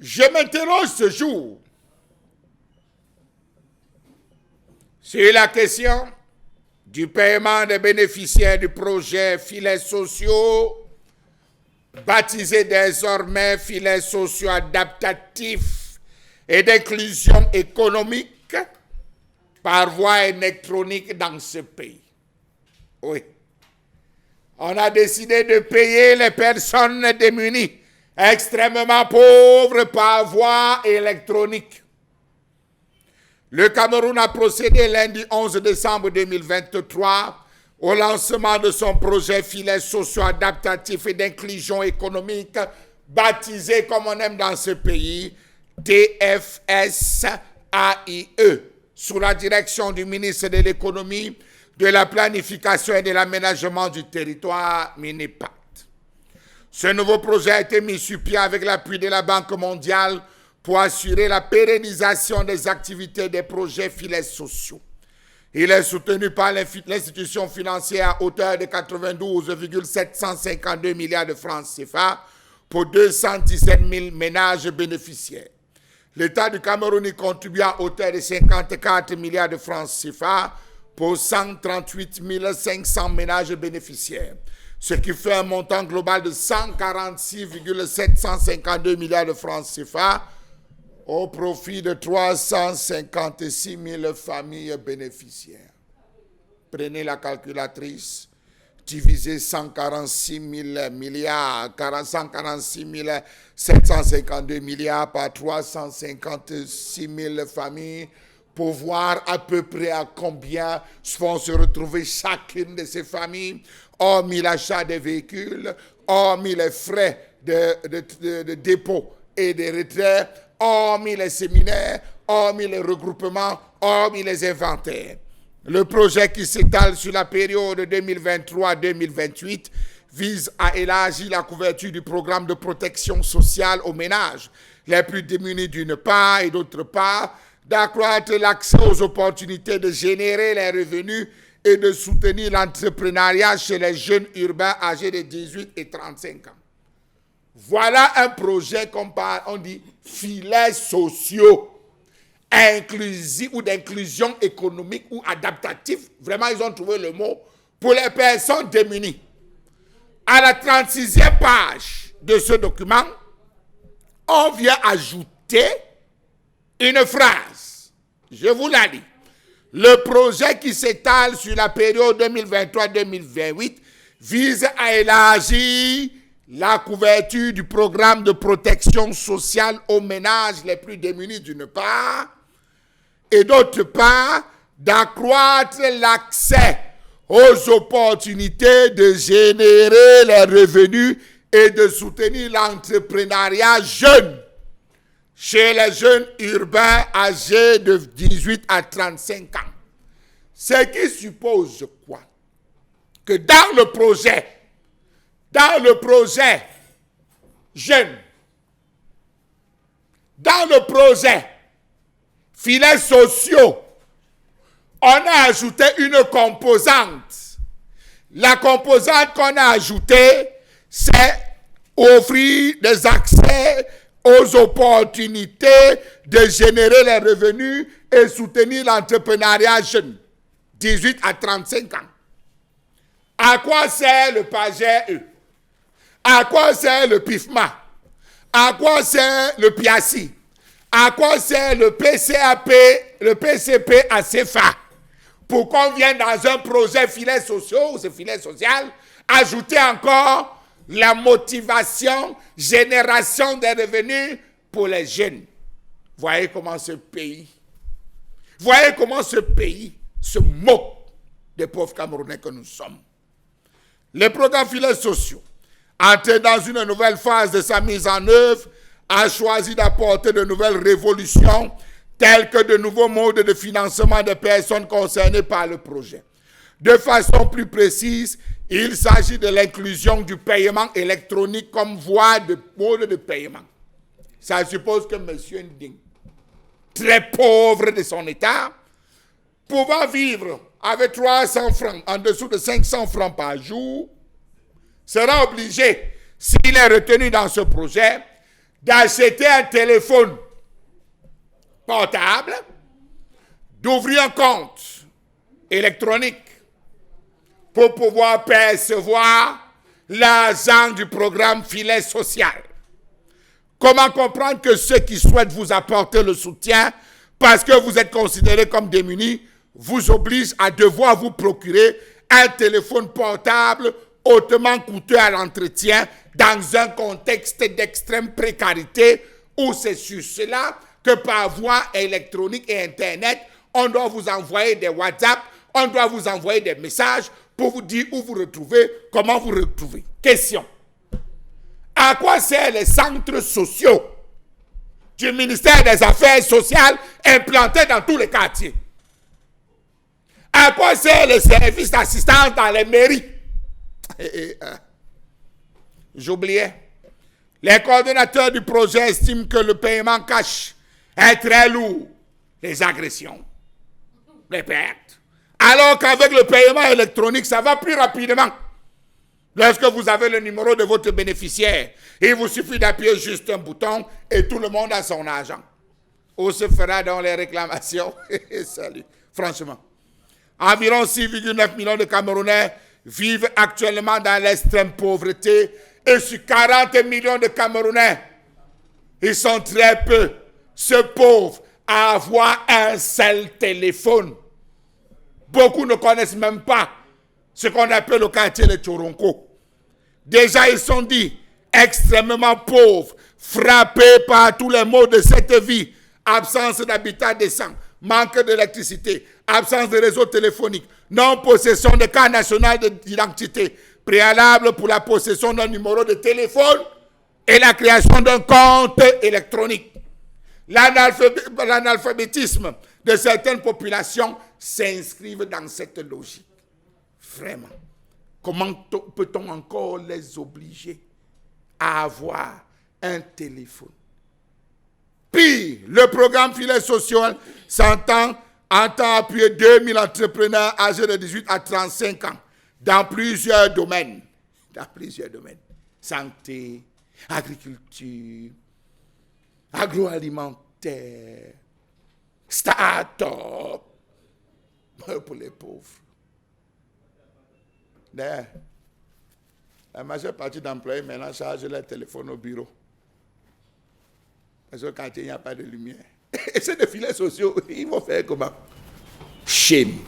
Je m'interroge ce jour sur la question du paiement des bénéficiaires du projet filets sociaux, baptisé désormais filets sociaux adaptatifs et d'inclusion économique par voie électronique dans ce pays. Oui. On a décidé de payer les personnes démunies, extrêmement pauvres par voie électronique. Le Cameroun a procédé lundi 11 décembre 2023 au lancement de son projet filet socio-adaptatif et d'inclusion économique, baptisé comme on aime dans ce pays, TFSAIE, sous la direction du ministre de l'économie, de la planification et de l'aménagement du territoire, MINEPAT. Ce nouveau projet a été mis sur pied avec l'appui de la Banque mondiale pour assurer la pérennisation des activités des projets filets sociaux. Il est soutenu par l'institution financière à hauteur de 92,752 milliards de francs CFA pour 217 000 ménages bénéficiaires. L'État du Cameroun y contribue à hauteur de 54 milliards de francs CFA pour 138 500 ménages bénéficiaires, ce qui fait un montant global de 146,752 milliards de francs CFA au profit de 356 000 familles bénéficiaires. Prenez la calculatrice, divisez 146 000 milliards, 146 752 milliards par 356 000 familles pour voir à peu près à combien vont se retrouver chacune de ces familles, hormis l'achat des véhicules, hormis les frais de dépôt et de retrait, hormis les séminaires, hormis les regroupements, hormis les inventaires. Le projet qui s'étale sur la période 2023-2028 vise à élargir la couverture du programme de protection sociale aux ménages les plus démunis d'une part et d'autre part, d'accroître l'accès aux opportunités de générer les revenus et de soutenir l'entrepreneuriat chez les jeunes urbains âgés de 18 et 35 ans. Voilà un projet on dit filets sociaux, inclusifs ou d'inclusion économique ou adaptatif. Vraiment, ils ont trouvé le mot pour les personnes démunies. À la 36e page de ce document, on vient ajouter une phrase. Je vous la lis. Le projet qui s'étale sur la période 2023-2028 vise à élargir la couverture du programme de protection sociale aux ménages les plus démunis d'une part, et d'autre part, d'accroître l'accès aux opportunités de générer les revenus et de soutenir l'entrepreneuriat jeune chez les jeunes urbains âgés de 18 à 35 ans. Ce qui suppose quoi? Que dans le projet jeune, dans le projet filets sociaux, on a ajouté une composante. La composante qu'on a ajoutée, c'est offrir des accès aux opportunités de générer les revenus et soutenir l'entrepreneuriat jeune, 18 à 35 ans. À quoi sert le PAGE? À quoi sert le PIFMA? À quoi sert le PIACI? À quoi sert le PCAP, le PCP à CFA? Pour qu'on vienne dans un projet filet social, ce filet social, ajouter encore la motivation, génération des revenus pour les jeunes. Voyez comment ce pays se moque des pauvres Camerounais que nous sommes. Les programmes filets sociaux, entrés dans une nouvelle phase de sa mise en œuvre, a choisi d'apporter de nouvelles révolutions telles que de nouveaux modes de financement des personnes concernées par le projet. De façon plus précise, il s'agit de l'inclusion du paiement électronique comme voie de mode de paiement. Ça suppose que M. Nding, très pauvre de son état, pouvant vivre avec 300 francs en dessous de 500 francs par jour, sera obligé, s'il est retenu dans ce projet, d'acheter un téléphone portable, d'ouvrir un compte électronique pour pouvoir percevoir l'argent du programme filet social. Comment comprendre que ceux qui souhaitent vous apporter le soutien parce que vous êtes considérés comme démunis vous obligent à devoir vous procurer un téléphone portable hautement coûteux à l'entretien dans un contexte d'extrême précarité où c'est sur cela que par voie électronique et Internet, on doit vous envoyer des WhatsApp, on doit vous envoyer des messages pour vous dire où vous retrouvez, comment vous retrouvez. Question. À quoi servent les centres sociaux du ministère des Affaires sociales implantés dans tous les quartiers? À quoi servent les services d'assistance dans les mairies? J'oubliais. Les coordonnateurs du projet estiment que le paiement cash est très lourd. Les agressions, les pertes. Alors qu'avec le paiement électronique, ça va plus rapidement. Lorsque vous avez le numéro de votre bénéficiaire, il vous suffit d'appuyer juste un bouton et tout le monde a son argent. Où se fera donc les réclamations? Salut. Franchement. Environ 6,9 millions de Camerounais vivent actuellement dans l'extrême pauvreté et sur 40 millions de Camerounais, ils sont très peu, ceux pauvres, à avoir un seul téléphone. Beaucoup ne connaissent même pas ce qu'on appelle le quartier de Tchoronko. Déjà, ils sont dits extrêmement pauvres, frappés par tous les maux de cette vie. Absence d'habitat décent, manque d'électricité, absence de réseau téléphonique, non-possession de carte nationale d'identité, préalable pour la possession d'un numéro de téléphone et la création d'un compte électronique. L'analphabétisme de certaines populations s'inscrivent dans cette logique. Vraiment. Comment peut-on encore les obliger à avoir un téléphone? Pire, le programme filet social entend appuyer 2000 entrepreneurs âgés de 18 à 35 ans dans plusieurs domaines. Santé, agriculture, agroalimentaire, start-up, pour les pauvres. D'ailleurs, la majeure partie d'employés maintenant chargent leur téléphone au bureau. Parce que quand il n'y a pas de lumière. Et c'est des filets sociaux, ils vont faire comment? Shame.